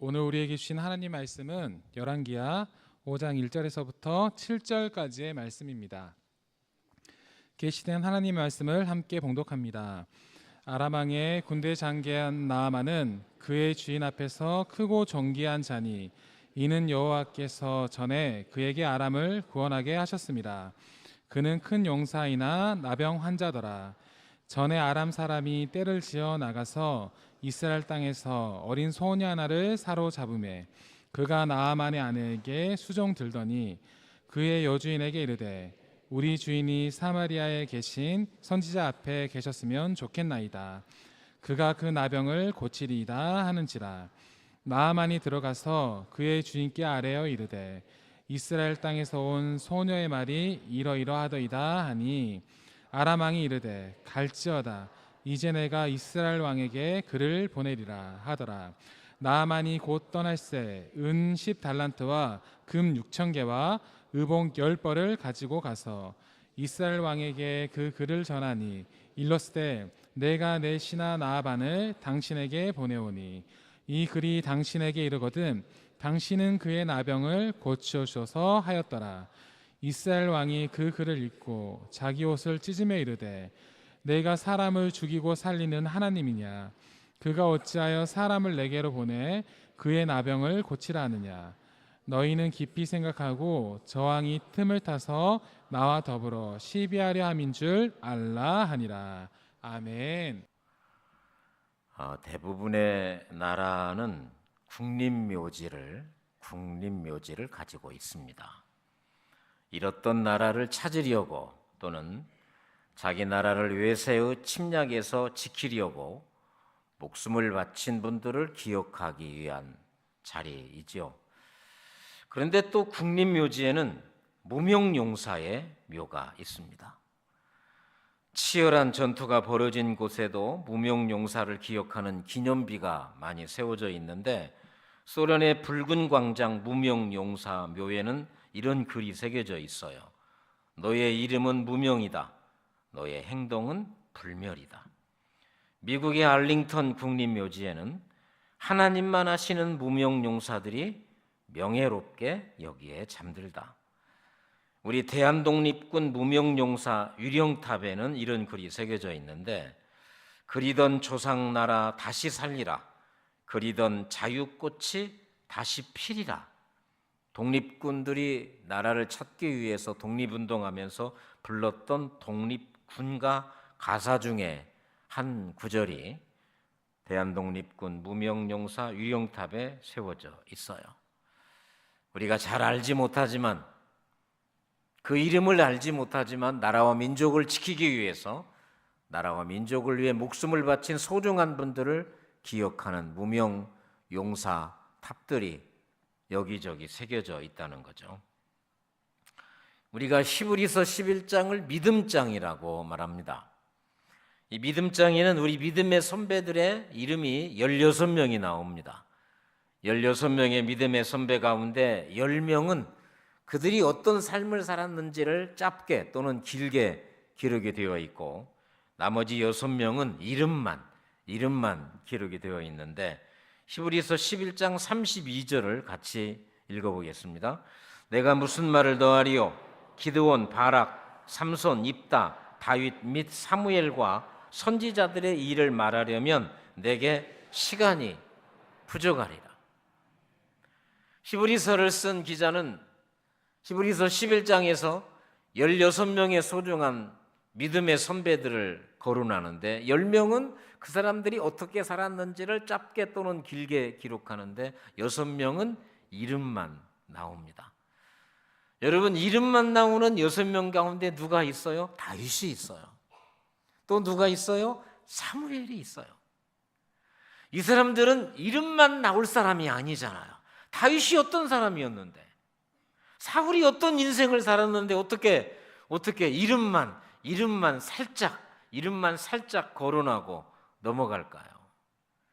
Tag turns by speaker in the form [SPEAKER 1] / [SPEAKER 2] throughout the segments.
[SPEAKER 1] 오늘 우리에게 주신 하나님 말씀은 열왕기하 5장 1절에서부터 7절까지의 말씀입니다. 계시된 하나님 말씀을 함께 봉독합니다. 아람 왕의 군대 장계한 나아만은 그의 주인 앞에서 크고 존귀한 자니 이는 여호와께서 전에 그에게 아람을 구원하게 하셨습니다. 그는 큰 용사이나 나병 환자더라. 전에 아람 사람이 떼를 지어 나가서 이스라엘 땅에서 어린 소녀 하나를 사로잡음에 그가 나아만의 아내에게 수종 들더니 그의 여주인에게 이르되 우리 주인이 사마리아에 계신 선지자 앞에 계셨으면 좋겠나이다. 그가 그 나병을 고치리이다 하는지라. 나아만이 들어가서 그의 주인께 아뢰어 이르되 이스라엘 땅에서 온 소녀의 말이 이러이러하더이다 하니 아람 왕이 이르되 갈지어다. 이제 내가 이스라엘 왕에게 그를 보내리라 하더라. 나아만이 곧 떠날새 은 10달란트와 금 6,000개와 의복 10벌을 가지고 가서 이스라엘 왕에게 그 글을 전하니 일렀으되 내가 내 신하 나아반을 당신에게 보내오니 이 글이 당신에게 이르거든 당신은 그의 나병을 고치옵소서 하였더라. 이스라엘 왕이 그 글을 읽고 자기 옷을 찢으며 이르되 내가 사람을 죽이고 살리는 하나님이냐? 그가 어찌하여 사람을 내게로 보내 그의 나병을 고치라 하느냐? 너희는 깊이 생각하고 저 왕이 틈을 타서 나와 더불어 시비하려 함인 줄 알라 하니라. 아멘.
[SPEAKER 2] 대부분의 나라는 국립묘지를 가지고 있습니다. 잃었던 나라를 찾으려고 또는 자기 나라를 외세의 침략에서 지키려고 목숨을 바친 분들을 기억하기 위한 자리이죠. 그런데 또 국립묘지에는 무명용사의 묘가 있습니다. 치열한 전투가 벌어진 곳에도 무명용사를 기억하는 기념비가 많이 세워져 있는데 소련의 붉은 광장 무명용사 묘에는 이런 글이 새겨져 있어요. 너의 이름은 무명이다. 너의 행동은 불멸이다. 미국의 알링턴 국립묘지에는 하나님만 아시는 무명용사들이 명예롭게 여기에 잠들다. 우리 대한독립군 무명용사 유령탑에는 이런 글이 새겨져 있는데 그리던 조상나라 다시 살리라. 그리던 자유꽃이 다시 피리라. 독립군들이 나라를 찾기 위해서 독립운동하면서 불렀던 독립군가 가사 중에 한 구절이 대한독립군 무명용사 유령탑에 세워져 있어요. 우리가 잘 알지 못하지만 그 이름을 알지 못하지만 나라와 민족을 지키기 위해서 나라와 민족을 위해 목숨을 바친 소중한 분들을 기억하는 무명용사 탑들이 여기저기 새겨져 있다는 거죠. 우리가 히브리서 11장을 믿음장이라고 말합니다. 이 믿음장에는 우리 믿음의 선배들의 이름이 16명이 나옵니다. 16명의 믿음의 선배 가운데 10명은 그들이 어떤 삶을 살았는지를 짧게 또는 길게 기록이 되어 있고 나머지 6명은 이름만 기록이 되어 있는데 히브리서 11장 32절을 같이 읽어보겠습니다. 내가 무슨 말을 더하리요? 기드온, 바락, 삼손, 입다, 다윗 및 사무엘과 선지자들의 일을 말하려면 내게 시간이 부족하리라. 히브리서를 쓴 기자는 히브리서 11장에서 16명의 소중한 믿음의 선배들을 거론하는데 10명은 그 사람들이 어떻게 살았는지를 짧게 또는 길게 기록하는데 6명은 이름만 나옵니다. 여러분, 이름만 나오는 6명 가운데 누가 있어요? 다윗이 있어요. 또 누가 있어요? 사무엘이 있어요. 이 사람들은 이름만 나올 사람이 아니잖아요. 다윗이 어떤 사람이었는데, 사울이 어떤 인생을 살았는데 어떻게 이름만 살짝 거론하고 넘어갈까요?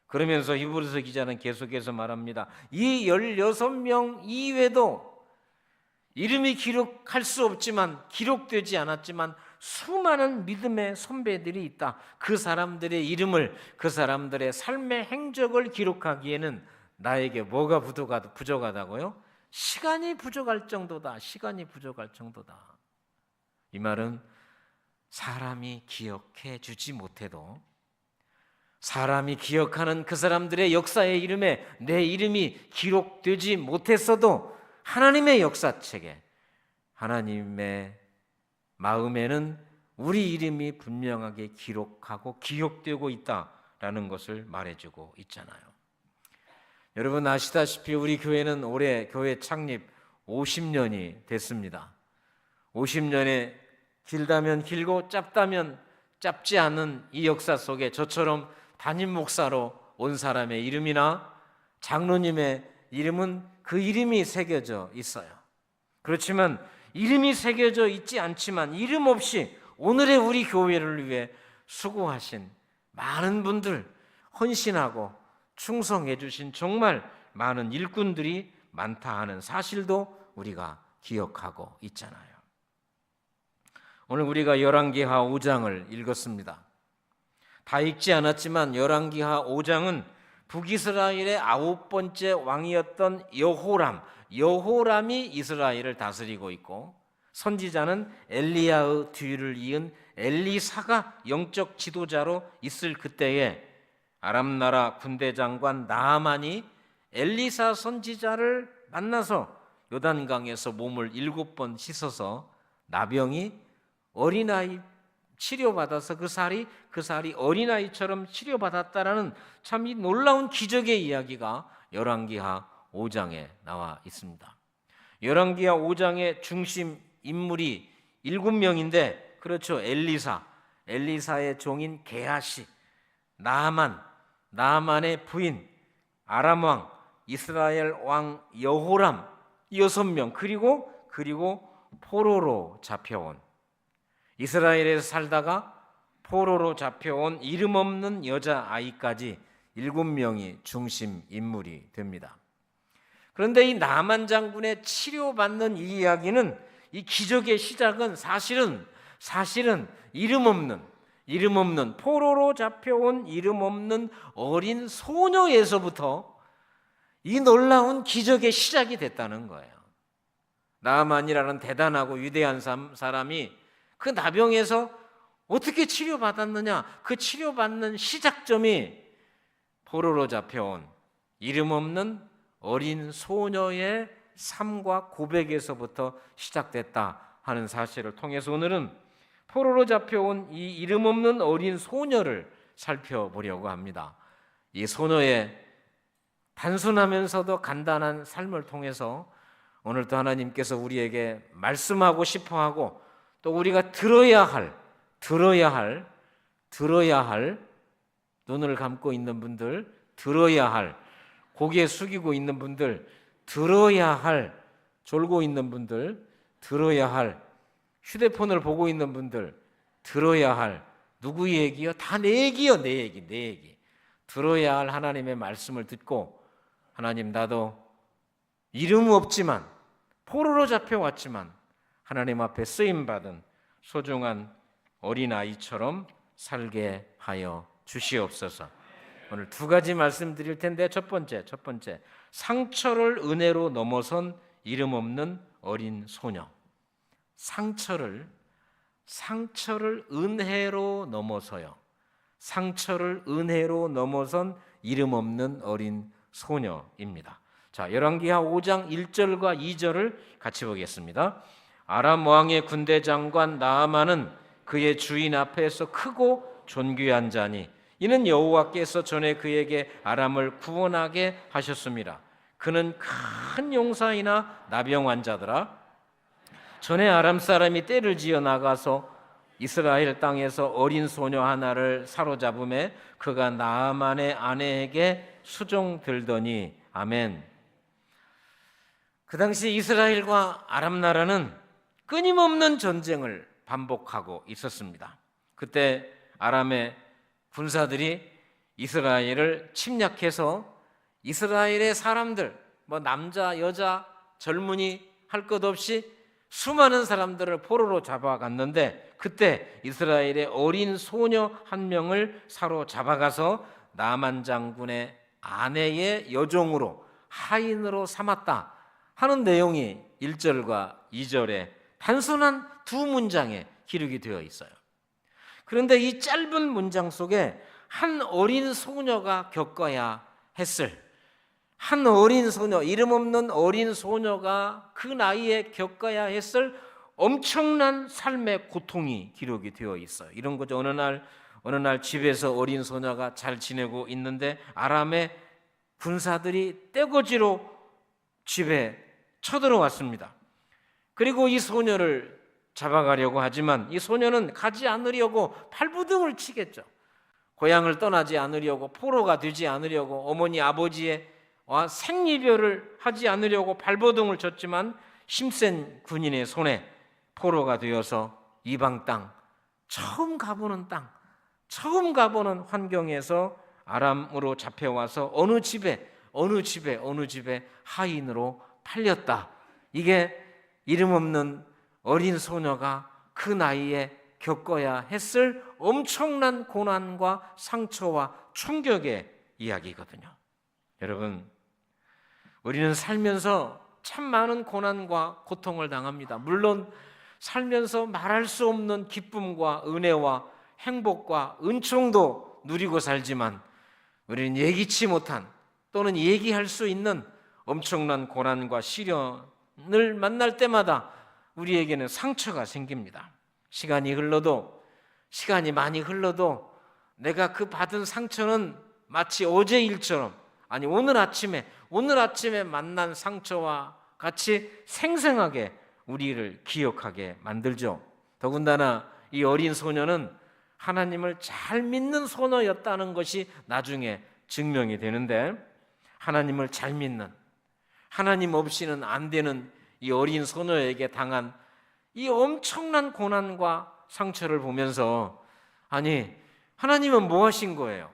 [SPEAKER 2] 그러면서 히브리서 기자는 계속해서 말합니다. 이 16명 이외에도 이름이 기록할 수 없지만 기록되지 않았지만 수많은 믿음의 선배들이 있다. 그 사람들의 이름을 그 사람들의 삶의 행적을 기록하기에는 나에게 뭐가 부족하다고요? 시간이 부족할 정도다. 시간이 부족할 정도다. 이 말은 사람이 기억해 주지 못해도, 사람이 기억하는 그 사람들의 역사의 이름에 내 이름이 기록되지 못했어도 하나님의 역사책에, 하나님의 마음에는 우리 이름이 분명하게 기록하고 기억되고 있다라는 것을 말해주고 있잖아요. 여러분 아시다시피 우리 교회는 올해 교회 창립 50년이 됐습니다. 50년에 길다면 길고 짧다면 짧지 않은 이 역사 속에 저처럼 담임 목사로 온 사람의 이름이나 장로님의 이름은 그 이름이 새겨져 있어요. 그렇지만 이름이 새겨져 있지 않지만 이름 없이 오늘의 우리 교회를 위해 수고하신 많은 분들, 헌신하고 충성해 주신 정말 많은 일꾼들이 많다 하는 사실도 우리가 기억하고 있잖아요. 오늘 우리가 열왕기하 5장을 읽었습니다. 다 읽지 않았지만 열왕기하 5장은 북이스라엘의 9번째 왕이었던 여호람이 이스라엘을 다스리고 있고, 선지자는 엘리야의 뒤를 이은 엘리사가 영적 지도자로 있을 그때에 아람 나라 군대 장관 나아만이 엘리사 선지자를 만나서 요단강에서 몸을 7번 씻어서 나병이 어린아이 치료받아서 그 살이 어린아이처럼 치료받았다라는 참 이 놀라운 기적의 이야기가 열왕기하 5장에 나와 있습니다. 열왕기하 5장의 중심 인물이 7명인데, 그렇죠. 엘리사의 종인 게하시, 나아만의 부인, 아람 왕, 이스라엘 왕 여호람 6명, 그리고 포로로 잡혀온, 이스라엘에서 살다가 포로로 잡혀온 이름 없는 여자아이까지 7명이 중심 인물이 됩니다. 그런데 이 나만 장군의 치료받는 이 이야기는, 이 기적의 시작은 사실은 이름 없는 포로로 잡혀온 이름 없는 어린 소녀에서부터 이 놀라운 기적의 시작이 됐다는 거예요. 나아만이라는 대단하고 위대한 사람이 그 나병에서 어떻게 치료받았느냐? 그 치료받는 시작점이 포로로 잡혀온 이름 없는 어린 소녀의 삶과 고백에서부터 시작됐다 하는 사실을 통해서 오늘은 포로로 잡혀온 이 이름 없는 어린 소녀를 살펴보려고 합니다. 이 소녀의 단순하면서도 간단한 삶을 통해서 오늘도 하나님께서 우리에게 말씀하고 싶어하고, 또 우리가 들어야 할 눈을 감고 있는 분들, 들어야 할 고개 숙이고 있는 분들, 들어야 할 졸고 있는 분들, 들어야 할 휴대폰을 보고 있는 분들, 들어야 할 누구 얘기요? 다 내 얘기요. 내 얘기. 들어야 할 하나님의 말씀을 듣고, 하나님 나도 이름 없지만 포로로 잡혀왔지만 하나님 앞에 쓰임받은 소중한 어린아이처럼 살게 하여 주시옵소서. 오늘 2가지 말씀드릴 텐데, 첫 번째, 상처를 은혜로 넘어선 이름 없는 어린 소녀. 상처를 은혜로 넘어서요. 상처를 은혜로 넘어선 이름 없는 어린 소녀입니다. 자, 열왕기하 5장 1절과 2절을 같이 보겠습니다. 아람 왕의 군대 장관 나아만은 그의 주인 앞에서 크고 존귀한 자니, 이는 여호와께서 전에 그에게 아람을 구원하게 하셨습니다. 그는 큰 용사이나 나병 환자더라. 전에 아람 사람이 떼를 지어 나가서 이스라엘 땅에서 어린 소녀 하나를 사로잡음에 그가 나아만의 아내에게 수종들더니. 아멘. 그 당시 이스라엘과 아람 나라는 끊임없는 전쟁을 반복하고 있었습니다. 그때 아람의 군사들이 이스라엘을 침략해서 이스라엘의 사람들, 남자, 여자, 젊은이 할 것 없이 수많은 사람들을 포로로 잡아갔는데, 그때 이스라엘의 어린 소녀 한 명을 사로잡아가서 나만 장군의 아내의 여종으로 하인으로 삼았다 하는 내용이 1절과 2절에 단순한 두 문장에 기록이 되어 있어요. 그런데 이 짧은 문장 속에 한 어린 소녀가 겪어야 했을, 한 어린 소녀, 이름 없는 어린 소녀가 그 나이에 겪어야 했을 엄청난 삶의 고통이 기록이 되어 있어요. 이런 거죠. 어느 날 집에서 어린 소녀가 잘 지내고 있는데 아람의 군사들이 떼거지로 집에 쳐들어왔습니다. 그리고 이 소녀를 잡아가려고 하지만 이 소녀는 가지 않으려고 발부둥을 치겠죠. 고향을 떠나지 않으려고, 포로가 되지 않으려고, 어머니 아버지와 생이별을 하지 않으려고 발버둥을 쳤지만 힘센 군인의 손에 포로가 되어서 이방 땅, 처음 가보는 환경에서 아람으로 잡혀와서 어느 집에 하인으로 팔렸다. 이게 이름 없는 어린 소녀가 그 나이에 겪어야 했을 엄청난 고난과 상처와 충격의 이야기거든요. 여러분, 우리는 살면서 참 많은 고난과 고통을 당합니다. 물론 살면서 말할 수 없는 기쁨과 은혜와 행복과 은총도 누리고 살지만 우리는 예기치 못한 또는 얘기할 수 있는 엄청난 고난과 시련을 만날 때마다 우리에게는 상처가 생깁니다. 시간이 많이 흘러도 내가 그 받은 상처는 마치 어제 일처럼, 아니 오늘 아침에 만난 상처와 같이 생생하게 우리를 기억하게 만들죠. 더군다나 이 어린 소녀는 하나님을 잘 믿는 소녀였다는 것이 나중에 증명이 되는데, 하나님을 잘 믿는, 하나님 없이는 안 되는 이 어린 소녀에게 당한 이 엄청난 고난과 상처를 보면서, 아니 하나님은 뭐 하신 거예요?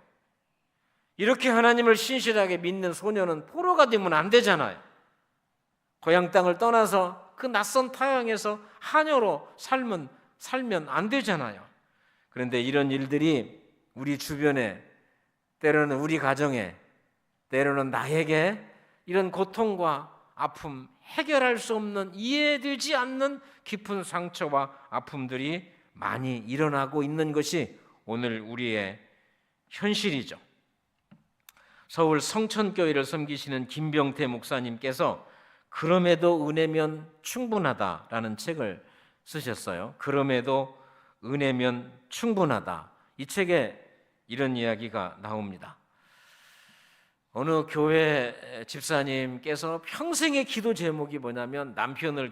[SPEAKER 2] 이렇게 하나님을 신실하게 믿는 소녀는 포로가 되면 안 되잖아요. 고향 땅을 떠나서 그 낯선 타향에서 하녀로 살면 안 되잖아요. 그런데 이런 일들이 우리 주변에, 때로는 우리 가정에, 때로는 나에게 이런 고통과 아픔, 해결할 수 없는, 이해되지 않는 깊은 상처와 아픔들이 많이 일어나고 있는 것이 오늘 우리의 현실이죠. 서울 성천교회를 섬기시는 김병태 목사님께서 그럼에도 은혜면 충분하다라는 책을 쓰셨어요. 그럼에도 은혜면 충분하다. 이 책에 이런 이야기가 나옵니다. 어느 교회 집사님께서 평생의 기도 제목이 뭐냐면 남편을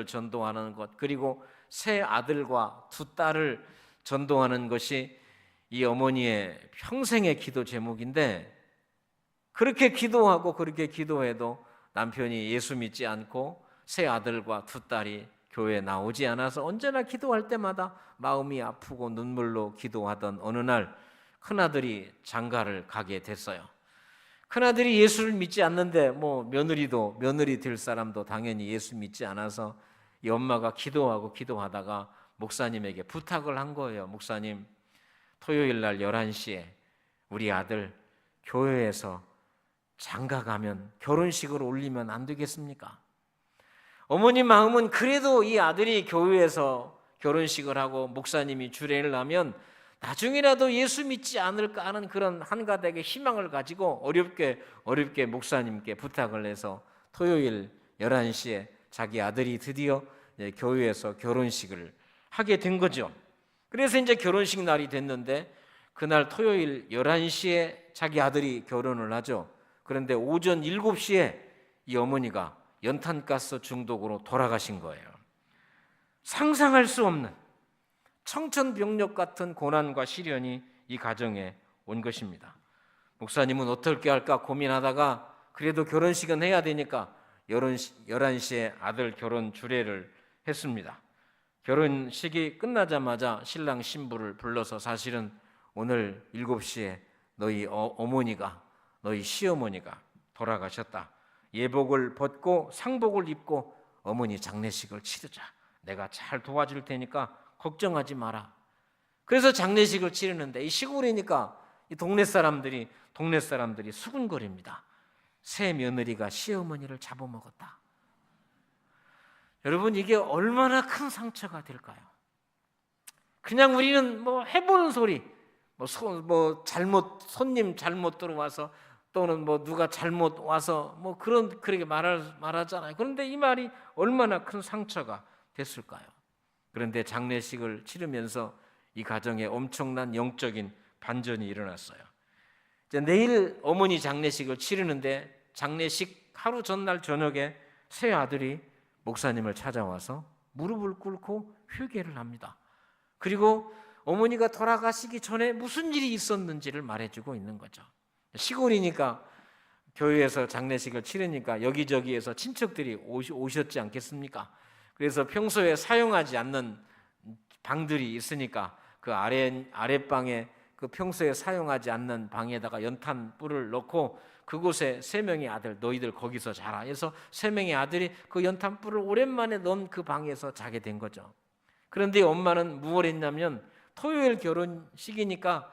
[SPEAKER 2] 전도하는 것, 그리고 세 아들과 두 딸을 전도하는 것이 이 어머니의 평생의 기도 제목인데, 그렇게 기도해도 남편이 예수 믿지 않고 세 아들과 두 딸이 교회에 나오지 않아서 언제나 기도할 때마다 마음이 아프고 눈물로 기도하던 어느 날 큰아들이 장가를 가게 됐어요. 큰아들이 예수를 믿지 않는데 며느리 될 사람도 당연히 예수 믿지 않아서 이 엄마가 기도하다가 목사님에게 부탁을 한 거예요. 목사님, 토요일 날 11시에 우리 아들 교회에서 장가 가면 결혼식을 올리면 안 되겠습니까? 어머니 마음은 그래도 이 아들이 교회에서 결혼식을 하고 목사님이 주례를 하면 나중이라도 예수 믿지 않을까 하는 그런 한가닥의 희망을 가지고 어렵게 목사님께 부탁을 해서 토요일 11시에 자기 아들이 드디어 교회에서 결혼식을 하게 된 거죠. 그래서 이제 결혼식 날이 됐는데 그날 토요일 11시에 자기 아들이 결혼을 하죠. 그런데 오전 7시에 이 어머니가 연탄가스 중독으로 돌아가신 거예요. 상상할 수 없는 청천벽력 같은 고난과 시련이 이 가정에 온 것입니다. 목사님은 어떻게 할까 고민하다가 그래도 결혼식은 해야 되니까 11시에 아들 결혼 주례를 했습니다. 결혼식이 끝나자마자 신랑 신부를 불러서 사실은 오늘 7시에 너희 어머니가, 너희 시어머니가 돌아가셨다. 예복을 벗고 상복을 입고 어머니 장례식을 치르자. 내가 잘 도와줄 테니까 걱정하지 마라. 그래서 장례식을 치르는데 이 시골이니까 이 동네 사람들이 수군거립니다. 새 며느리가 시어머니를 잡아먹었다. 여러분, 이게 얼마나 큰 상처가 될까요? 그냥 우리는 뭐 해보는 소리, 손님 잘못 들어와서, 또는 뭐 누가 잘못 와서 뭐 그렇게 말하잖아요. 그런데 이 말이 얼마나 큰 상처가 됐을까요? 그런데 장례식을 치르면서 이 가정에 엄청난 영적인 반전이 일어났어요. 이제 내일 어머니 장례식을 치르는데 장례식 하루 전날 저녁에 새 아들이 목사님을 찾아와서 무릎을 꿇고 회개를 합니다. 그리고 어머니가 돌아가시기 전에 무슨 일이 있었는지를 말해주고 있는 거죠. 시골이니까 교회에서 장례식을 치르니까 여기저기에서 친척들이 오셨지 않겠습니까? 그래서 평소에 사용하지 않는 방들이 있으니까 그 아랫방에 그 평소에 사용하지 않는 방에다가 연탄 불을 넣고 그곳에 세 명의 아들, 너희들 거기서 자라 해서 세 명의 아들이 그 연탄 불을 오랜만에 넣은 그 방에서 자게 된 거죠. 그런데 엄마는 무엇을 했냐면 토요일 결혼식이니까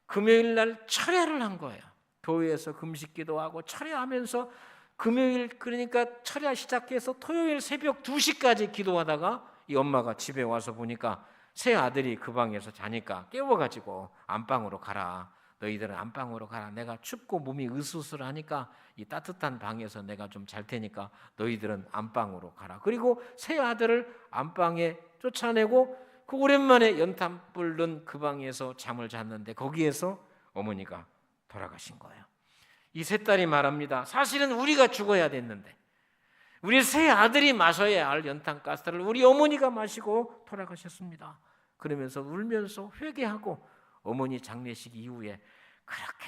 [SPEAKER 2] 금요일 날 철야를 한 거예요. 교회에서 금식 기도하고 철야하면서 금요일, 그러니까 철야 시작해서 토요일 새벽 2시까지 기도하다가 이 엄마가 집에 와서 보니까 새 아들이 그 방에서 자니까 깨워가지고 안방으로 가라. 너희들은 안방으로 가라. 내가 춥고 몸이 으스스하니까 이 따뜻한 방에서 내가 좀 잘 테니까 너희들은 안방으로 가라. 그리고 새 아들을 안방에 쫓아내고 그 오랜만에 연탄불 넣은 그 방에서 잠을 잤는데 거기에서 어머니가 돌아가신 거예요. 이 세 딸이 말합니다. 사실은 우리가 죽어야 됐는데 우리 세 아들이 마셔야 할 연탄가스를 우리 어머니가 마시고 돌아가셨습니다. 그러면서 울면서 회개하고 어머니 장례식 이후에 그렇게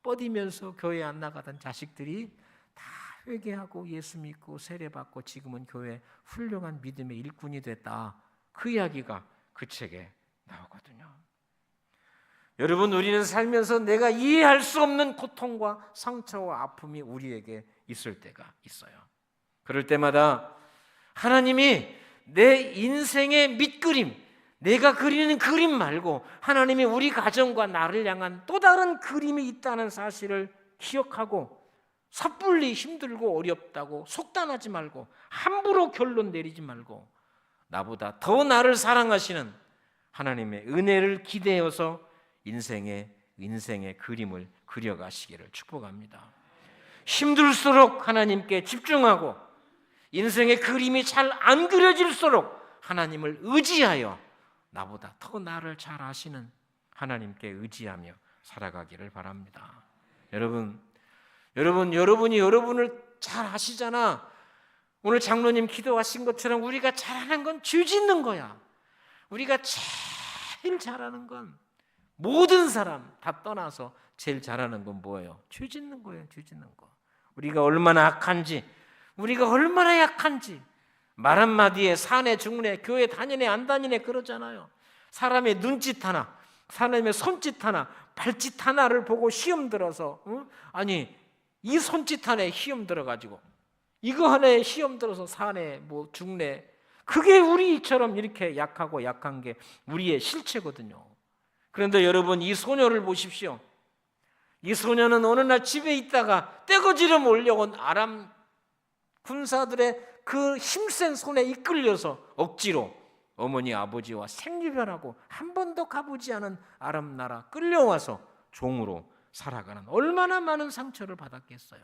[SPEAKER 2] 뻗이면서 교회 안 나가던 자식들이 다 회개하고 예수 믿고 세례받고 지금은 교회 훌륭한 믿음의 일꾼이 됐다. 그 이야기가 그 책에 나오거든요. 여러분, 우리는 살면서 내가 이해할 수 없는 고통과 상처와 아픔이 우리에게 있을 때가 있어요. 그럴 때마다 하나님이 내 인생의 밑그림, 내가 그리는 그림 말고 하나님이 우리 가정과 나를 향한 또 다른 그림이 있다는 사실을 기억하고 섣불리 힘들고 어렵다고 속단하지 말고 함부로 결론 내리지 말고 나보다 더 나를 사랑하시는 하나님의 은혜를 기대어서 인생의 그림을 그려가시기를 축복합니다. 힘들수록 하나님께 집중하고 인생의 그림이 잘 안 그려질수록 하나님을 의지하여 나보다 더 나를 잘 아시는 하나님께 의지하며 살아가기를 바랍니다. 여러분이 여러분을 잘 아시잖아. 오늘 장로님 기도하신 것처럼 우리가 잘하는 건 죄 짓는 거야. 우리가 제일 잘하는 건 모든 사람 다 떠나서 제일 잘하는 건 뭐예요? 죄 짓는 거예요. 죄 짓는 거. 우리가 얼마나 악한지, 우리가 얼마나 약한지 말 한마디에 사내 중내 교회 다니네 안 다니네 그러잖아요. 사람의 눈짓 하나, 사람의 손짓 하나, 발짓 하나를 보고 시험 들어서 아니 이 손짓 하나에 시험 들어가지고 이거 하나에 시험 들어서 사내 뭐 중내, 그게 우리처럼 이렇게 약하고 약한 게 우리의 실체거든요. 그런데 여러분, 이 소녀를 보십시오. 이 소녀는 어느 날 집에 있다가 떼거지를 몰려온 아람 군사들의 그 힘센 손에 이끌려서 억지로 어머니 아버지와 생리별하고 한 번도 가보지 않은 아람 나라 끌려와서 종으로 살아가는 얼마나 많은 상처를 받았겠어요.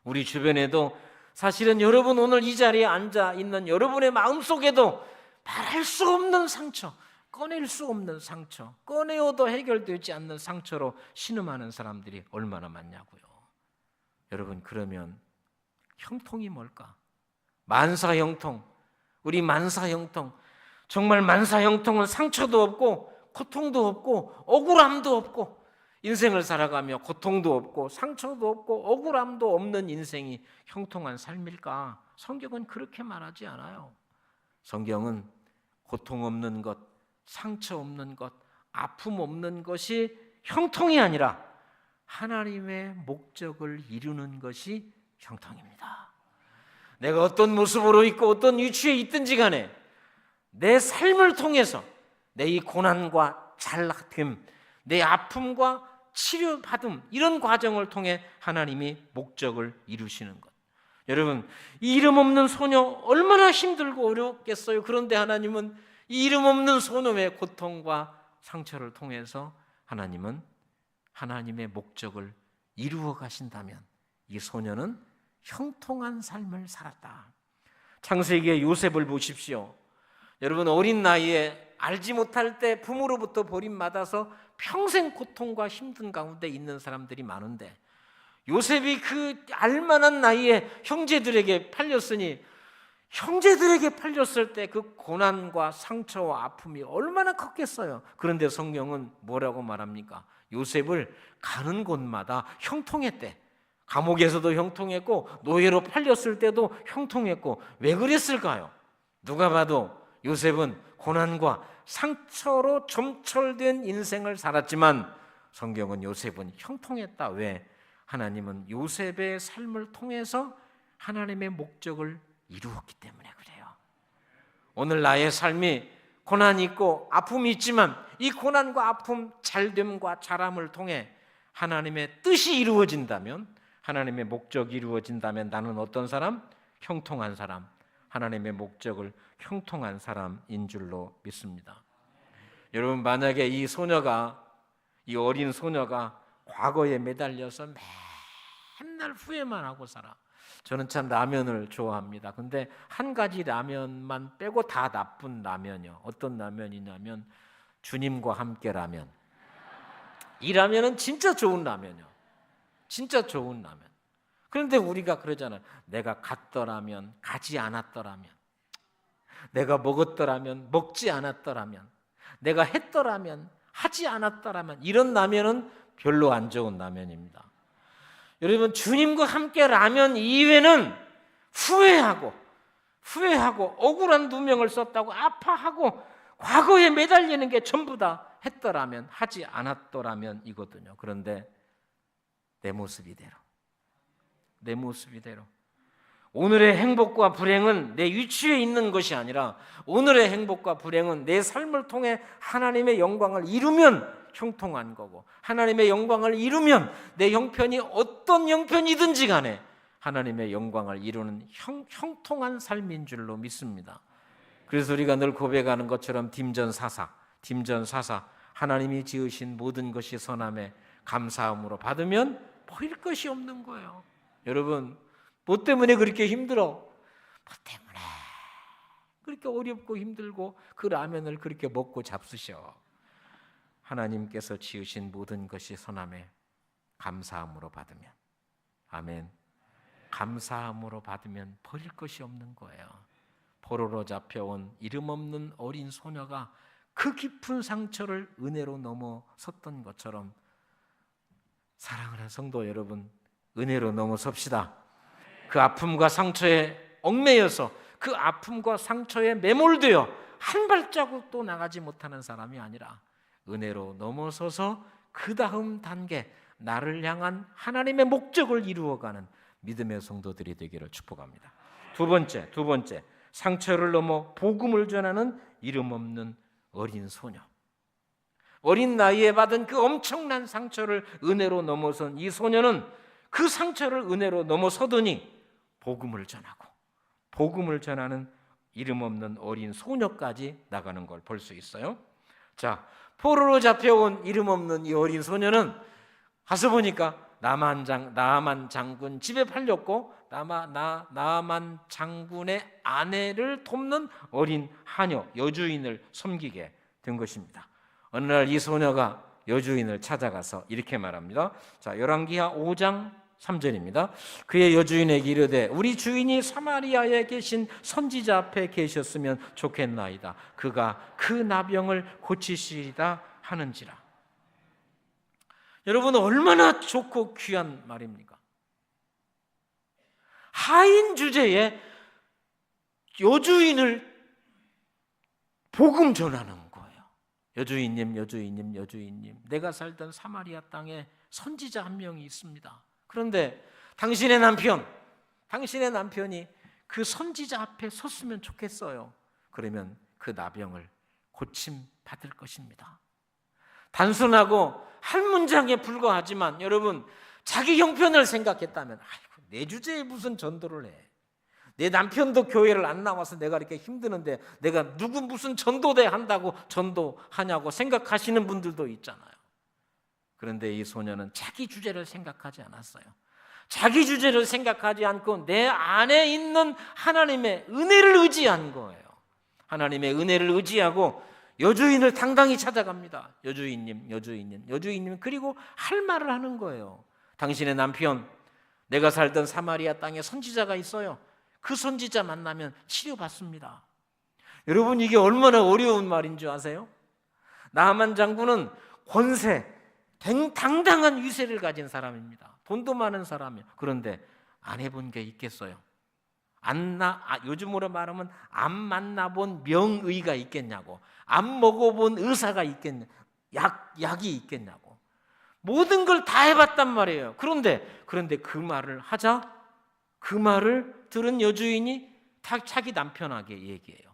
[SPEAKER 2] 우리 주변에도 사실은 여러분 오늘 이 자리에 앉아 있는 여러분의 마음속에도 말할 수 없는 상처, 꺼낼 수 없는 상처, 꺼내어도 해결되지 않는 상처로 신음하는 사람들이 얼마나 많냐고요. 여러분, 그러면 형통이 뭘까? 만사형통, 우리 만사형통, 정말 만사형통은 상처도 없고 고통도 없고 억울함도 없고 인생을 살아가며 고통도 없고 상처도 없고 억울함도 없는 인생이 형통한 삶일까? 성경은 그렇게 말하지 않아요. 성경은 고통 없는 것, 상처 없는 것, 아픔 없는 것이 형통이 아니라 하나님의 목적을 이루는 것이 형통입니다. 내가 어떤 모습으로 있고 어떤 위치에 있든지 간에 내 삶을 통해서 내 이 고난과 잘나됨, 내 아픔과 치료받음, 이런 과정을 통해 하나님이 목적을 이루시는 것. 여러분, 이 이름 없는 소녀 얼마나 힘들고 어렵겠어요. 그런데 하나님은 이 이름 없는 소녀의 고통과 상처를 통해서 하나님은 하나님의 목적을 이루어 가신다면 이 소녀는 형통한 삶을 살았다. 창세기의 요셉을 보십시오. 여러분, 어린 나이에 알지 못할 때 부모로부터 버림받아서 평생 고통과 힘든 가운데 있는 사람들이 많은데, 요셉이 그 알만한 나이에 형제들에게 팔렸으니 형제들에게 팔렸을 때 그 고난과 상처와 아픔이 얼마나 컸겠어요. 그런데 성경은 뭐라고 말합니까? 요셉을 가는 곳마다 형통했대. 감옥에서도 형통했고 노예로 팔렸을 때도 형통했고. 왜 그랬을까요? 누가 봐도 요셉은 고난과 상처로 점철된 인생을 살았지만 성경은 요셉은 형통했다. 왜? 하나님은 요셉의 삶을 통해서 하나님의 목적을 이루었기 때문에 그래요. 오늘 나의 삶이 고난이 있고 아픔이 있지만 이 고난과 아픔, 잘됨과 자람을 통해 하나님의 뜻이 이루어진다면, 하나님의 목적이 이루어진다면 나는 어떤 사람? 형통한 사람, 하나님의 목적을 형통한 사람인 줄로 믿습니다. 여러분, 만약에 이 어린 소녀가 과거에 매달려서 맨날 후회만 하고 살아. 저는 참 라면을 좋아합니다. 근데 한 가지 라면만 빼고 다 나쁜 라면이요. 어떤 라면이냐면 주님과 함께 라면. 이 라면은 진짜 좋은 라면이요. 진짜 좋은 라면. 그런데 우리가 그러잖아요. 내가 갔더라면, 가지 않았더라면, 내가 먹었더라면, 먹지 않았더라면, 내가 했더라면, 하지 않았더라면, 이런 라면은 별로 안 좋은 라면입니다. 여러분, 주님과 함께 라면 이외에는 후회하고 억울한 누명을 썼다고 아파하고 과거에 매달리는 게 전부 다 했더라면, 하지 않았더라면 이거든요. 그런데 내 모습 이대로, 오늘의 행복과 불행은 내 위치에 있는 것이 아니라 오늘의 행복과 불행은 내 삶을 통해 하나님의 영광을 이루면 형통한 거고, 하나님의 영광을 이루면 내 형편이 어떤 형편이든지 간에 하나님의 영광을 이루는 형통한 삶인 줄로 믿습니다. 그래서 우리가 늘 고백하는 것처럼 딤전사사, 하나님이 지으신 모든 것이 선함에 감사함으로 받으면 보일 것이 없는 거예요. 여러분, 뭐 때문에 그렇게 힘들어? 뭐 때문에 그렇게 어렵고 힘들고 그 라면을 그렇게 먹고 잡수셔? 하나님께서 지으신 모든 것이 선함에 감사함으로 받으면, 아멘, 감사함으로 받으면 버릴 것이 없는 거예요. 포로로 잡혀온 이름 없는 어린 소녀가 그 깊은 상처를 은혜로 넘어섰던 것처럼 사랑하는 성도 여러분, 은혜로 넘어섭시다. 그 아픔과 상처에 얽매여서 그 아픔과 상처에 매몰되어 한 발자국도 나가지 못하는 사람이 아니라 은혜로 넘어서서 그 다음 단계, 나를 향한 하나님의 목적을 이루어가는 믿음의 성도들이 되기를 축복합니다. 두 번째, 상처를 넘어 복음을 전하는 이름 없는 어린 소녀. 어린 나이에 받은 그 엄청난 상처를 은혜로 넘어선 이 소녀는 그 상처를 은혜로 넘어서더니 복음을 전하는 이름 없는 어린 소녀까지 나가는 걸 볼 수 있어요. 자, 포로로 잡혀온 이름 없는 이 어린 소녀는 가서 보니까 나아만 장군 집에 팔렸고 나아만 장군의 아내를 돕는 어린 하녀, 여주인을 섬기게 된 것입니다. 어느 날 이 소녀가 여주인을 찾아가서 이렇게 말합니다. 자, 열왕기하 5장 3절입니다. 그의 여주인에게 이르되 우리 주인이 사마리아에 계신 선지자 앞에 계셨으면 좋겠나이다. 그가 그 나병을 고치시리다 하는지라. 여러분, 얼마나 좋고 귀한 말입니까? 하인 주제에 여주인을 복음 전하는 거예요. 여주인님, 내가 살던 사마리아 땅에 선지자 한 명이 있습니다. 그런데 당신의 남편이 그 선지자 앞에 섰으면 좋겠어요. 그러면 그 나병을 고침 받을 것입니다. 단순하고 한 문장에 불과하지만 여러분 자기 형편을 생각했다면 아이고 내 주제에 무슨 전도를 해. 내 남편도 교회를 안 나와서 내가 이렇게 힘드는데 내가 누구 무슨 전도대 한다고 전도하냐고 생각하시는 분들도 있잖아요. 그런데 이 소녀는 자기 주제를 생각하지 않았어요. 자기 주제를 생각하지 않고 내 안에 있는 하나님의 은혜를 의지한 거예요. 하나님의 은혜를 의지하고 여주인을 당당히 찾아갑니다. 여주인님 그리고 할 말을 하는 거예요. 당신의 남편, 내가 살던 사마리아 땅에 선지자가 있어요. 그 선지자 만나면 치료받습니다. 여러분 이게 얼마나 어려운 말인 줄 아세요? 나하만 장군은 권세, 당당한 위세를 가진 사람입니다. 돈도 많은 사람이에요. 그런데 안 해본 게 있겠어요? 요즘으로 말하면 안 만나본 명의가 있겠냐고, 안 먹어본 의사가 있겠냐, 약이 있겠냐고. 모든 걸 다 해봤단 말이에요. 그런데 그 말을 하자 그 말을 들은 여주인이 자기 남편에게 얘기해요.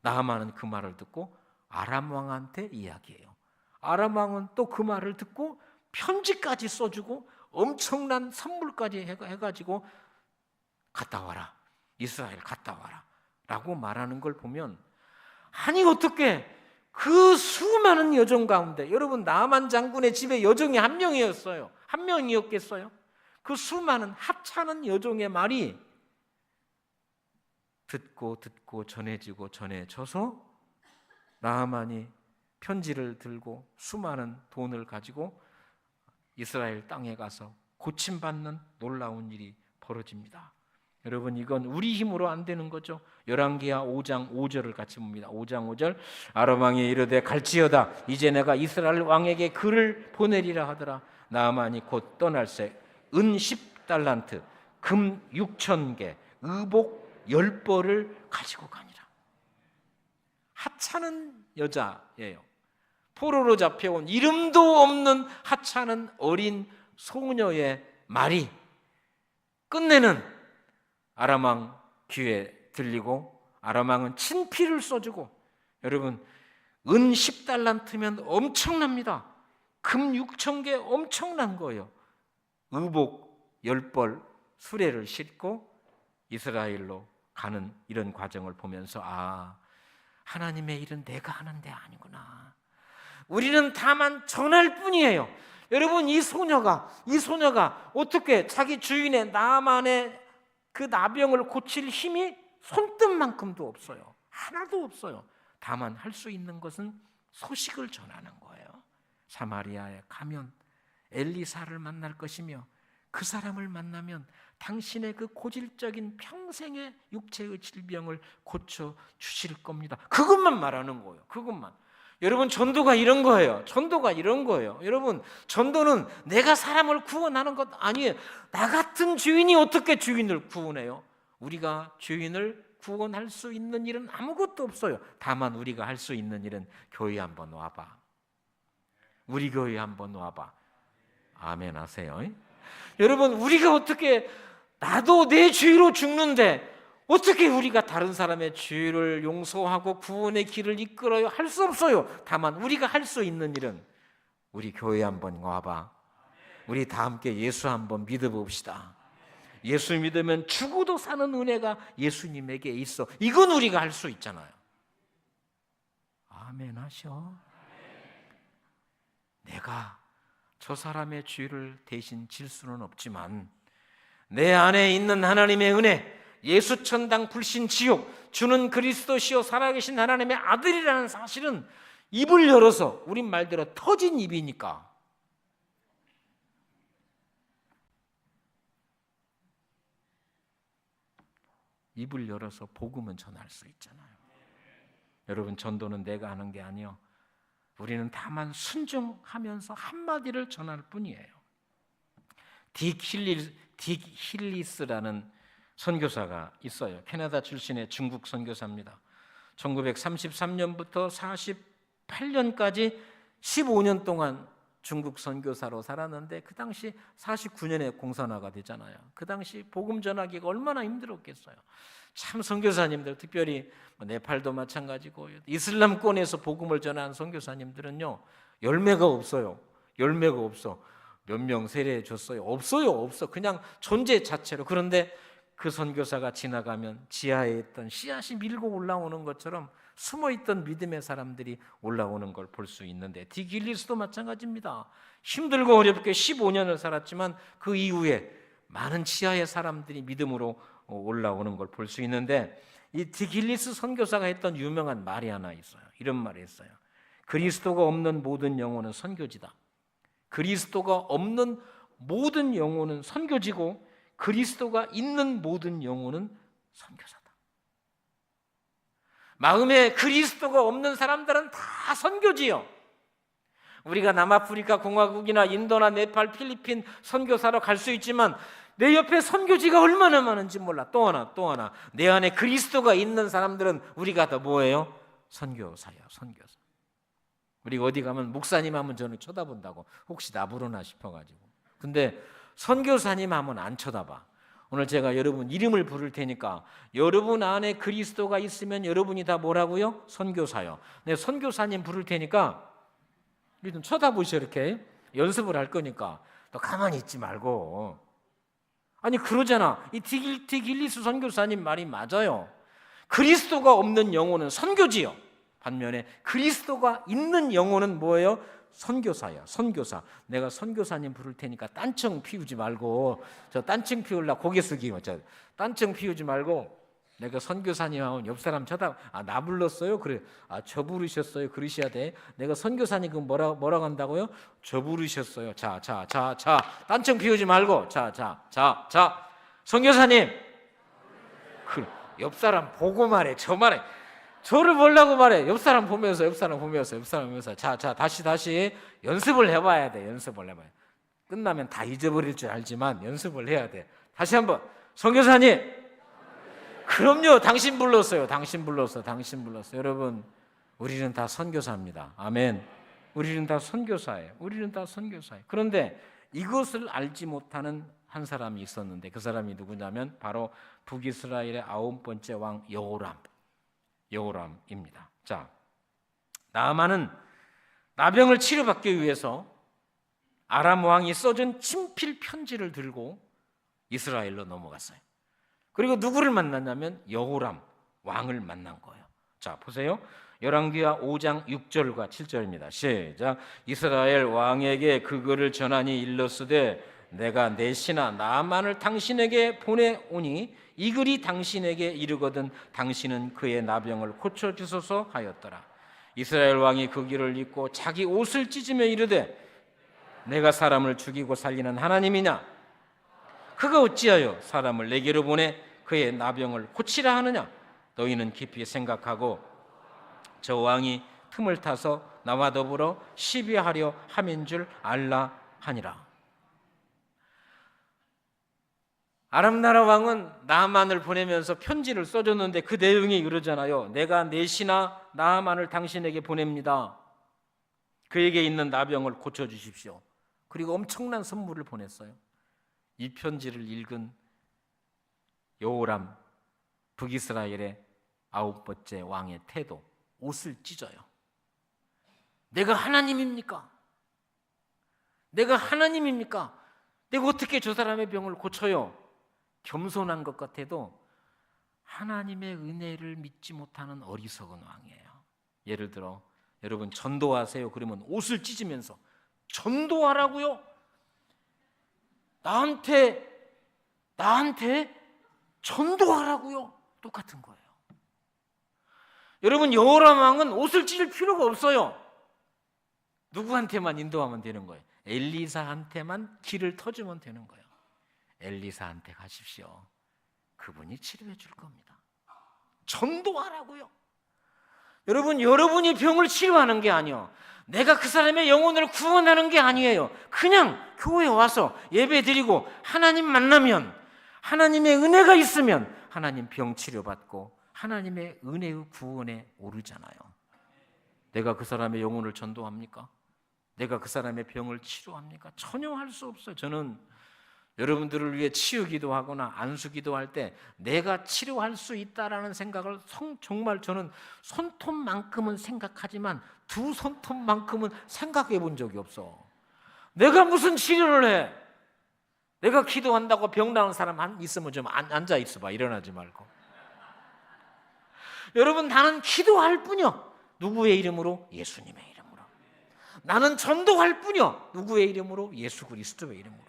[SPEAKER 2] 나하만은 그 말을 듣고 아람 왕한테 이야기해요. 아람 왕은 또 그 말을 듣고 편지까지 써주고 엄청난 선물까지 해가지고 갔다 와라, 이스라엘 갔다 와라 라고 말하는 걸 보면, 아니 어떻게 그 수많은 여종 가운데, 여러분 나하만 장군의 집에 여종이 한 명이었어요. 한 명이었겠어요? 그 수많은 하찮은 여종의 말이 듣고 전해져서 나하만이 편지를 들고 수많은 돈을 가지고 이스라엘 땅에 가서 고침받는 놀라운 일이 벌어집니다. 여러분 이건 우리 힘으로 안 되는 거죠. 열왕기하 5장 5절을 같이 봅니다. 5장 5절 아람 왕이 이르되 갈지어다 이제 내가 이스라엘 왕에게 글을 보내리라 하더라. 나하만이 곧 떠날새 은 10달란트 금 6,000개 의복 10벌을 가지고 가니라. 하찮은 여자예요. 포로로 잡혀온 이름도 없는 하찮은 어린 소녀의 말이 끝내는 아람 왕 귀에 들리고 아람 왕은 친필을 써주고, 여러분 은 10달란트면 엄청납니다. 금 6,000개 엄청난 거예요. 의복 10벌 수레를 싣고 이스라엘로 가는 이런 과정을 보면서 하나님의 일은 내가 하는 데 아니구나. 우리는 다만 전할 뿐이에요. 여러분 이 소녀가 어떻게 자기 주인의 나만의 그 나병을 고칠 힘이 손등만큼도 없어요. 하나도 없어요. 다만 할 수 있는 것은 소식을 전하는 거예요. 사마리아에 가면 엘리사를 만날 것이며 그 사람을 만나면 당신의 그 고질적인 평생의 육체의 질병을 고쳐 주실 겁니다. 그것만 말하는 거예요. 그것만. 여러분 전도가 이런 거예요. 여러분 전도는 내가 사람을 구원하는 것 아니에요. 나 같은 주인이 어떻게 주인을 구원해요? 우리가 주인을 구원할 수 있는 일은 아무것도 없어요. 다만 우리가 할 수 있는 일은 교회 한번 와봐. 우리 교회 한번 와봐. 아멘 하세요. 여러분 우리가 어떻게, 나도 내 죄로 죽는데 어떻게 우리가 다른 사람의 죄를 용서하고 구원의 길을 이끌어요? 할 수 없어요. 다만 우리가 할 수 있는 일은 우리 교회 한번 와봐. 우리 다 함께 예수 한번 믿어봅시다. 예수 믿으면 죽어도 사는 은혜가 예수님에게 있어. 이건 우리가 할 수 있잖아요. 아멘 하셔. 내가 저 사람의 죄를 대신 질 수는 없지만 내 안에 있는 하나님의 은혜, 예수 천당 불신 지옥, 주는 그리스도시요 살아계신 하나님의 아들이라는 사실은 입을 열어서, 우린 말대로 터진 입이니까 입을 열어서 복음은 전할 수 있잖아요. 여러분 전도는 내가 하는 게 아니요, 우리는 다만 순종하면서 한마디를 전할 뿐이에요. 딕 힐리스라는 선교사가 있어요. 캐나다 출신의 중국 선교사입니다. 1933년부터 48년까지 15년 동안 중국 선교사로 살았는데 그 당시 49년에 공산화가 되잖아요. 그 당시 복음 전하기가 얼마나 힘들었겠어요. 참 선교사님들, 특별히 네팔도 마찬가지고 이슬람권에서 복음을 전하는 선교사님들은요, 열매가 없어요. 열매가 없어. 몇 명 세례해 줬어요? 없어요. 없어. 그냥 존재 자체로. 그런데 그 선교사가 지나가면 지하에 있던 씨앗이 밀고 올라오는 것처럼 숨어있던 믿음의 사람들이 올라오는 걸 볼 수 있는데, 디길리스도 마찬가지입니다. 힘들고 어렵게 15년을 살았지만 그 이후에 많은 지하의 사람들이 믿음으로 올라오는 걸 볼 수 있는데, 이 디길리스 선교사가 했던 유명한 말이 하나 있어요. 이런 말이 있어요. 그리스도가 없는 모든 영혼은 선교지다. 그리스도가 없는 모든 영혼은 선교지고, 그리스도가 있는 모든 영혼은 선교사다. 마음에 그리스도가 없는 사람들은 다 선교지요. 우리가 남아프리카 공화국이나 인도나 네팔, 필리핀 선교사로 갈 수 있지만 내 옆에 선교지가 얼마나 많은지 몰라. 또 하나 내 안에 그리스도가 있는 사람들은 우리가 더 뭐예요? 선교사야. 선교사. 우리가 어디 가면 목사님 하면 저는 쳐다본다고, 혹시 나부르나 싶어가지고. 근데 선교사님 하면 안 쳐다봐. 오늘 제가 여러분 이름을 부를 테니까 여러분 안에 그리스도가 있으면 여러분이 다 뭐라고요? 선교사요. 네, 선교사님 부를 테니까 좀 쳐다보시오. 이렇게 연습을 할 거니까 너 가만히 있지 말고. 아니 그러잖아. 이 디길리스 선교사님 말이 맞아요. 그리스도가 없는 영혼은 선교지요. 반면에 그리스도가 있는 영혼은 뭐예요? 선교사야. 선교사. 내가 선교사님 부를 테니까 딴청 피우지 말고, 저 딴청 피우려고 고개 숙이고, 저 딴청 피우지 말고, 내가 선교사님 하면 옆 사람 나 불렀어요? 그래. 저 부르셨어요? 그러셔야 돼. 내가 선교사님 그 뭐라고 한다고요? 저 부르셨어요. 자. 딴청 피우지 말고. 자. 선교사님. 그 옆 사람 보고 말해. 저 말해. 저를 보려고 말해. 옆 사람 보면서. 자, 다시 연습을 해봐야 돼. 연습을 해봐야 돼. 끝나면 다 잊어버릴 줄 알지만 연습을 해야 돼. 다시 한번. 선교사님. 그럼요. 당신 불렀어요. 당신 불렀어. 여러분, 우리는 다 선교사입니다. 아멘. 우리는 다 선교사예요. 그런데 이것을 알지 못하는 한 사람이 있었는데, 그 사람이 누구냐면 바로 북이스라엘의 9번째 왕 여호람입니다. 자, 나아만은 나병을 치료받기 위해서 아람 왕이 써준 친필 편지를 들고 이스라엘로 넘어갔어요. 그리고 누구를 만났냐면 여호람 왕을 만난 거예요. 자, 보세요. 열왕기하 5장 6절과 7절입니다. 시작. 이스라엘 왕에게 그거를 전하니 일렀으되 내가 내 신하 나아만을 당신에게 보내오니 이 글이 당신에게 이르거든 당신은 그의 나병을 고쳐주소서 하였더라. 이스라엘 왕이 그 길을 읽고 자기 옷을 찢으며 이르되 내가 사람을 죽이고 살리는 하나님이냐? 그가 어찌하여 사람을 내게로 보내 그의 나병을 고치라 하느냐? 너희는 깊이 생각하고 저 왕이 틈을 타서 나와 더불어 시비하려 함인 줄 알라 하니라. 아람 나라 왕은 나아만을 보내면서 편지를 써줬는데 그 내용이 이러잖아요. 내가 내 신하 나아만을 당신에게 보냅니다. 그에게 있는 나병을 고쳐주십시오. 그리고 엄청난 선물을 보냈어요. 이 편지를 읽은 여호람 북이스라엘의 9번째 왕의 태도, 옷을 찢어요. 내가 하나님입니까? 내가 어떻게 저 사람의 병을 고쳐요? 겸손한 것 같아도 하나님의 은혜를 믿지 못하는 어리석은 왕이에요. 예를 들어 여러분 전도하세요. 그러면 옷을 찢으면서 전도하라고요? 나한테 전도하라고요? 똑같은 거예요. 여러분 여호람 왕은 옷을 찢을 필요가 없어요. 누구한테만 인도하면 되는 거예요. 엘리사한테만 길을 터주면 되는 거예요. 엘리사한테 가십시오. 그분이 치료해 줄 겁니다. 전도하라고요. 여러분, 여러분이 병을 치료하는 게 아니에요. 내가 그 사람의 영혼을 구원하는 게 아니에요. 그냥 교회에 와서 예배 드리고 하나님 만나면, 하나님의 은혜가 있으면 하나님 병 치료받고 하나님의 은혜의 구원에 오르잖아요. 내가 그 사람의 영혼을 전도합니까? 내가 그 사람의 병을 치료합니까? 전혀 할 수 없어요. 여러분들을 위해 치유 기도하거나 안수 기도할 때 내가 치료할 수 있다라는 생각을 정말 저는 손톱만큼은 생각하지만 두 손톱만큼은 생각해 본 적이 없어. 내가 무슨 치료를 해? 내가 기도한다고 병 나은 사람 있으면 좀 앉아 있어봐. 일어나지 말고. 여러분, 나는 기도할 뿐이요. 누구의 이름으로? 예수님의 이름으로. 나는 전도할 뿐이요. 누구의 이름으로? 예수 그리스도의 이름으로.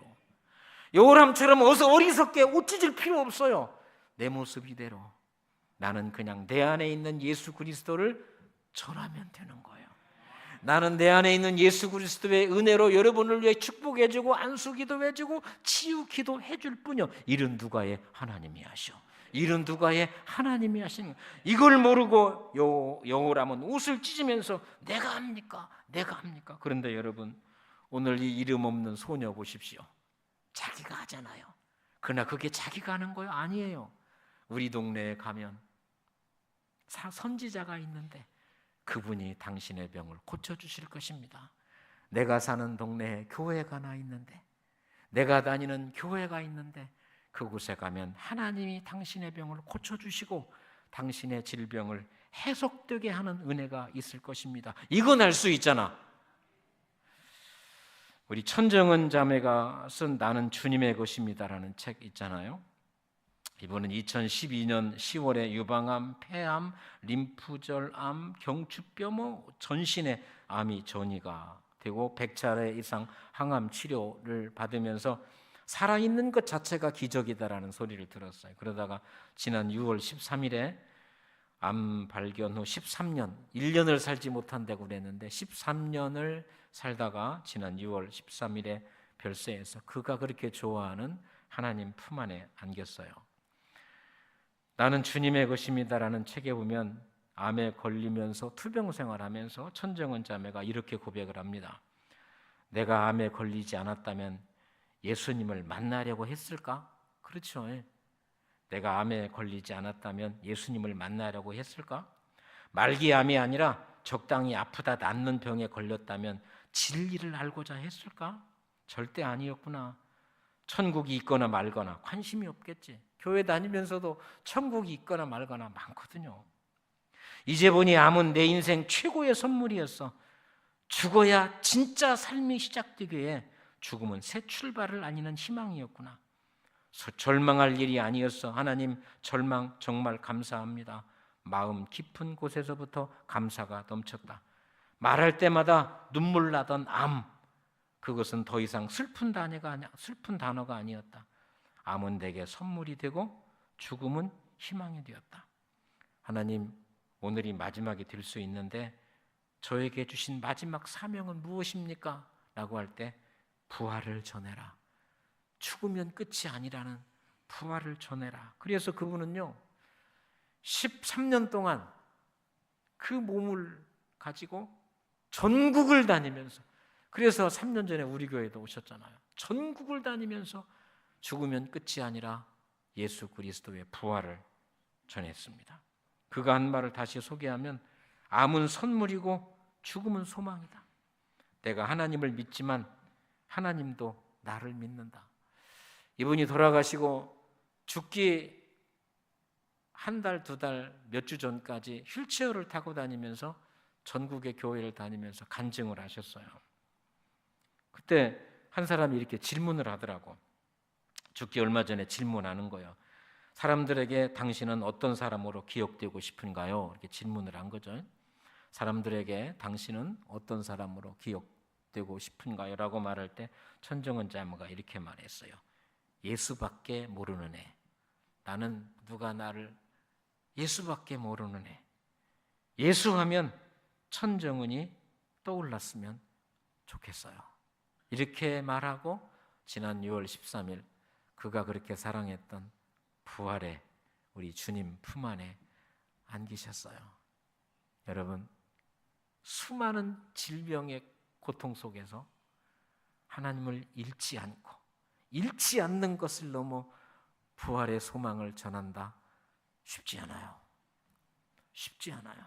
[SPEAKER 2] 여호람처럼 어서 어리석게 옷 찢을 필요 없어요. 내 모습 이대로 나는 그냥 내 안에 있는 예수 그리스도를 전하면 되는 거예요. 나는 내 안에 있는 예수 그리스도의 은혜로 여러분을 위해 축복해주고 안수 기도해주고 치유 기도해줄 뿐이요. 일은 누가의? 하나님이 하셔. 일은 누가의? 하나님이 하시는 거예요. 이걸 모르고 여호람은 옷을 찢으면서 내가 합니까? 내가 합니까? 그런데 여러분, 오늘 이 이름 없는 소녀 보십시오. 자기가 하잖아요. 그러나 그게 자기가 하는 거예요? 아니에요. 우리 동네에 가면 선지자가 있는데 그분이 당신의 병을 고쳐주실 것입니다. 내가 사는 동네에 교회가 하나 있는데, 내가 다니는 교회가 있는데 그곳에 가면 하나님이 당신의 병을 고쳐주시고 당신의 질병을 해석되게 하는 은혜가 있을 것입니다. 이건 알 수 있잖아. 우리 천정은 자매가 쓴 나는 주님의 것입니다라는 책 있잖아요. 이번은 2012년 10월에 유방암, 폐암, 림프절암, 경추뼈 전신의 암이 전이가 되고 100차례 이상 항암 치료를 받으면서 살아있는 것 자체가 기적이다라는 소리를 들었어요. 그러다가 지난 6월 13일에 암 발견 후 13년, 1년을 살지 못한다고 그랬는데 13년을 살다가 지난 6월 13일에 별세해서 그가 그렇게 좋아하는 하나님 품 안에 안겼어요. 나는 주님의 것입니다라는 책에 보면 암에 걸리면서 투병 생활하면서 천정은 자매가 이렇게 고백을 합니다. 내가 암에 걸리지 않았다면 예수님을 만나려고 했을까? 그렇죠. 내가 암에 걸리지 않았다면 예수님을 만나려고 했을까? 말기암이 아니라 적당히 아프다 낫는 병에 걸렸다면 진리를 알고자 했을까? 절대 아니었구나. 천국이 있거나 말거나 관심이 없겠지. 교회 다니면서도 천국이 있거나 말거나 많거든요. 이제 보니 암은 내 인생 최고의 선물이었어. 죽어야 진짜 삶이 시작되기에 죽음은 새 출발을 알리는 희망이었구나. 절망할 일이 아니었어. 하나님, 절망 정말 감사합니다. 마음 깊은 곳에서부터 감사가 넘쳤다. 말할 때마다 눈물 나던 암, 그것은 더 이상 슬픈 단어가 아니었다. 암은 내게 선물이 되고 죽음은 희망이 되었다. 하나님, 오늘이 마지막이 될 수 있는데 저에게 주신 마지막 사명은 무엇입니까? 라고 할 때 부활을 전해라. 죽으면 끝이 아니라는 부활을 전해라. 그래서 그분은요 13년 동안 그 몸을 가지고 전국을 다니면서, 그래서 3년 전에 우리 교회도 오셨잖아요. 전국을 다니면서 죽으면 끝이 아니라 예수 그리스도의 부활을 전했습니다. 그가 한 말을 다시 소개하면 암은 선물이고 죽음은 소망이다. 내가 하나님을 믿지만 하나님도 나를 믿는다. 이분이 돌아가시고 죽기 한 달, 두 달, 몇 주 전까지 휠체어를 타고 다니면서 전국의 교회를 다니면서 간증을 하셨어요. 그때 한 사람이 이렇게 질문을 하더라고. 죽기 얼마 전에 질문하는 거예요. 사람들에게 당신은 어떤 사람으로 기억되고 싶은가요? 이렇게 질문을 한 거죠. 사람들에게 당신은 어떤 사람으로 기억되고 싶은가요? 라고 말할 때 천정은 자매가 이렇게 말했어요. 예수밖에 모르는 애. 나는 누가 나를 예수밖에 모르는 애. 예수하면 천정은이 떠올랐으면 좋겠어요. 이렇게 말하고 지난 6월 13일 그가 그렇게 사랑했던 부활의 우리 주님 품 안에 안기셨어요. 여러분, 수많은 질병의 고통 속에서 하나님을 잃지 않는 것을 넘어 부활의 소망을 전한다. 쉽지 않아요. 쉽지 않아요.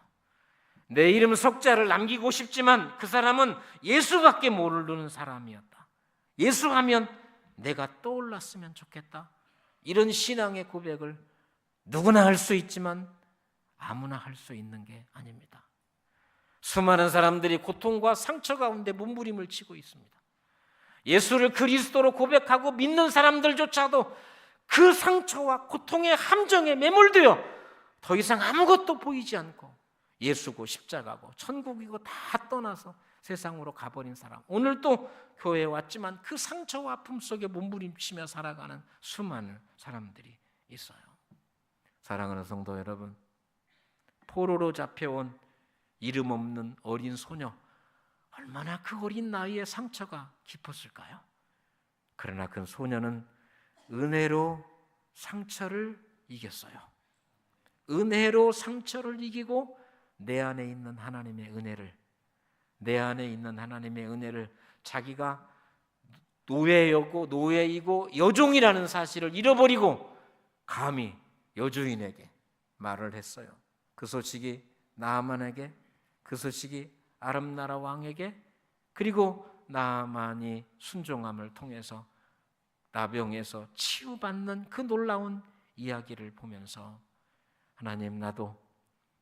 [SPEAKER 2] 내 이름 석자를 남기고 싶지만 그 사람은 예수밖에 모르는 사람이었다. 예수하면 내가 떠올랐으면 좋겠다. 이런 신앙의 고백을 누구나 할 수 있지만 아무나 할 수 있는 게 아닙니다. 수많은 사람들이 고통과 상처 가운데 몸부림을 치고 있습니다. 예수를 그리스도로 고백하고 믿는 사람들조차도 그 상처와 고통의 함정에 매몰되어 더 이상 아무것도 보이지 않고 예수고 십자가고 천국이고 다 떠나서 세상으로 가버린 사람, 오늘도 교회에 왔지만 그 상처와 아픔 속에 몸부림치며 살아가는 수많은 사람들이 있어요. 사랑하는 성도 여러분, 포로로 잡혀온 이름 없는 어린 소녀, 얼마나 그 어린 나이에 상처가 깊었을까요? 그러나 그 소녀는 은혜로 상처를 이겼어요. 은혜로 상처를 이기고 내 안에 있는 하나님의 은혜를 자기가 노예이고 여종이라는 사실을 잃어버리고 감히 여주인에게 말을 했어요. 그 소식이 나아만에게, 그 소식이 아람나라 왕에게, 그리고 나아만이 순종함을 통해서 나병에서 치유받는 그 놀라운 이야기를 보면서 하나님, 나도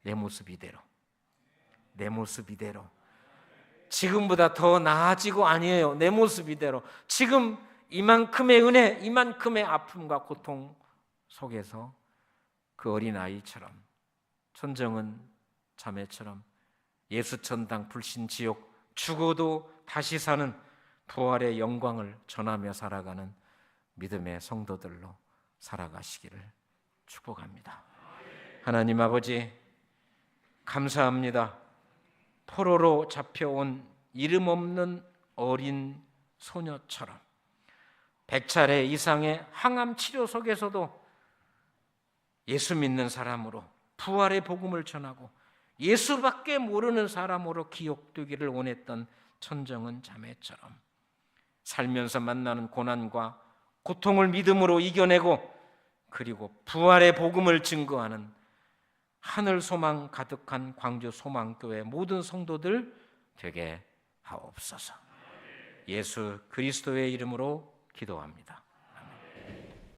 [SPEAKER 2] 내 모습 이대로 지금보다 더 나아지고 아니에요. 내 모습 이대로 지금 이만큼의 은혜, 이만큼의 아픔과 고통 속에서 그 어린아이처럼, 천정은 자매처럼 예수천당 불신지옥 죽어도 다시 사는 부활의 영광을 전하며 살아가는 믿음의 성도들로 살아가시기를 축복합니다. 하나님 아버지, 감사합니다. 포로로 잡혀온 이름 없는 어린 소녀처럼 100차례 이상의 항암 치료 속에서도 예수 믿는 사람으로 부활의 복음을 전하고 예수밖에 모르는 사람으로 기억되기를 원했던 천정은 자매처럼 살면서 만나는 고난과 고통을 믿음으로 이겨내고 그리고 부활의 복음을 증거하는 하늘 소망 가득한 광주 소망교회 모든 성도들 되게 하옵소서. 예수 그리스도의 이름으로 기도합니다.